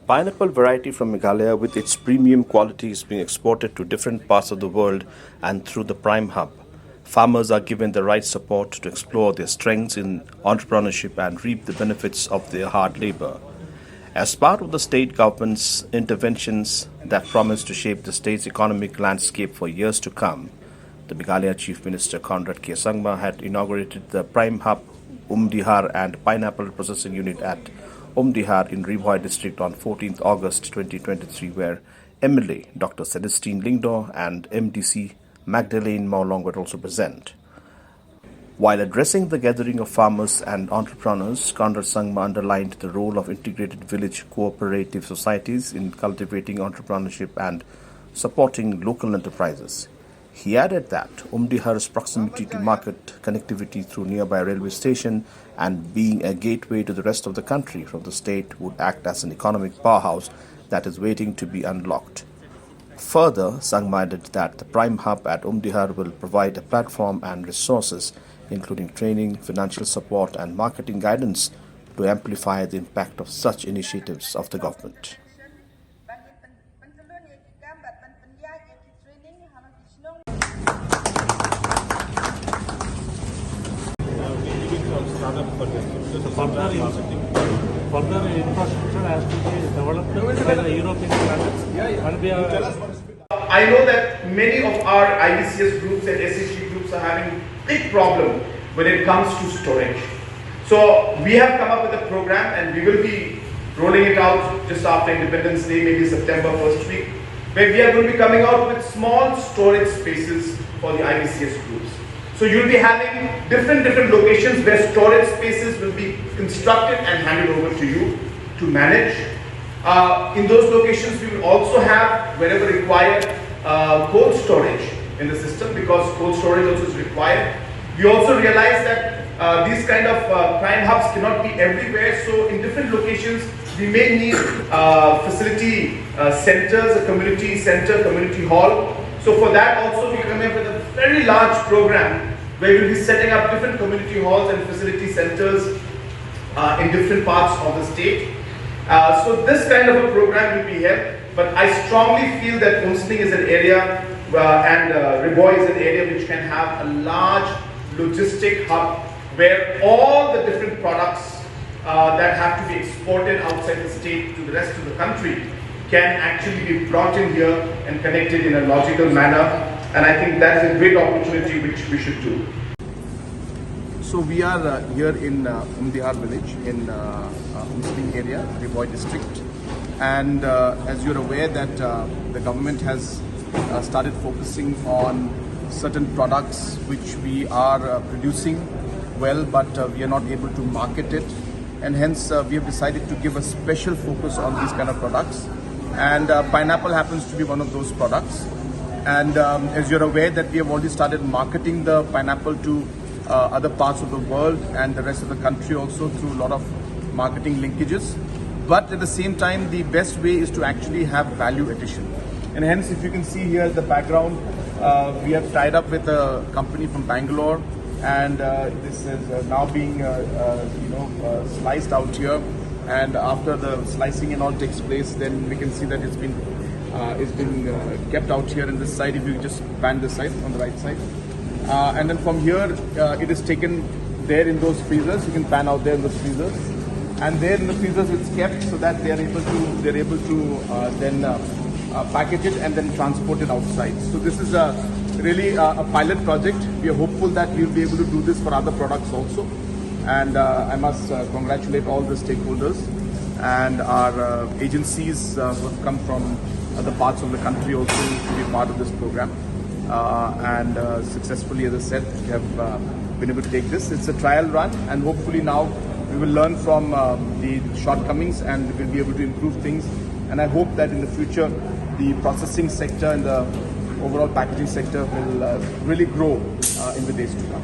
Pineapple variety from Meghalaya with its premium quality is being exported to different parts of the world and through the Prime Hub. Farmers are given the right support to explore their strengths in entrepreneurship and reap the benefits of their hard labor. As part of the state government's interventions that promise to shape the state's economic landscape for years to come, the Meghalaya Chief Minister Conrad K. Sangma had inaugurated the Prime Hub, Umdihar and Pineapple Processing Unit at Umdihar in Bhoi district on 14th August 2023, where MLA Dr. Celestine Lingdo and MDC Magdalene Maulong were also present. While addressing the gathering of farmers and entrepreneurs, Conrad Sangma underlined the role of integrated village cooperative societies in cultivating entrepreneurship and supporting local enterprises. He added that Umdihar's proximity to market, connectivity through nearby railway station and being a gateway to the rest of the country from the state would act as an economic powerhouse that is waiting to be unlocked. Further, Sangma added that the Prime Hub at Umdihar will provide a platform and resources, including training, financial support and marketing guidance to amplify the impact of such initiatives of the government. Further infrastructure has to be developed by the European countries. I know that many of our IBCS groups and SHG groups are having big problem when it comes to storage. So we have come up with a program and we will be rolling it out just after Independence Day, maybe September first week, where we are going to be coming out with small storage spaces for the IBCS groups. So you'll be having different locations where storage spaces will be constructed and handed over to you to manage. In those locations, we will also have, wherever required, cold storage in the system, because cold storage also is required. We also realize that these kind of prime hubs cannot be everywhere. So in different locations, we may need facility centers, a community center, community hall. So for that also, we come up with a very large program where we'll be setting up different community halls and facility centers in different parts of the state. So this kind of a program will be held, but I strongly feel that Umsling is an area and Bhoi is an area which can have a large logistic hub where all the different products that have to be exported outside the state to the rest of the country can actually be brought in here and connected in a logical manner, and I think that is a great opportunity which we should do. So we are here in Umdihar village in Umsling area, Bhoi district, and as you're aware that the government has started focusing on certain products which we are producing well, but we are not able to market it, and hence we have decided to give a special focus on these kind of products. And pineapple happens to be one of those products. And as you're aware that we have already started marketing the pineapple to other parts of the world and the rest of the country also through a lot of marketing linkages. But at the same time, the best way is to actually have value addition. And hence, if you can see here in the background, we have tied up with a company from Bangalore, and this is now being sliced out here. And after the slicing and all takes place, then we can see that it's been kept out here in this side. If you just pan this side on the right side, and then from here it is taken there in those freezers. You can pan out there in those freezers, and there in the freezers it's kept so that they are able to then package it and then transport it outside. So this is really a pilot project. We are hopeful that we will be able to do this for other products also. And I must congratulate all the stakeholders and our agencies who have come from other parts of the country also to be part of this program. And successfully, as I said, we have been able to take this. It's a trial run, and hopefully now we will learn from the shortcomings and we will be able to improve things. And I hope that in the future, the processing sector and the overall packaging sector will really grow in the days to come.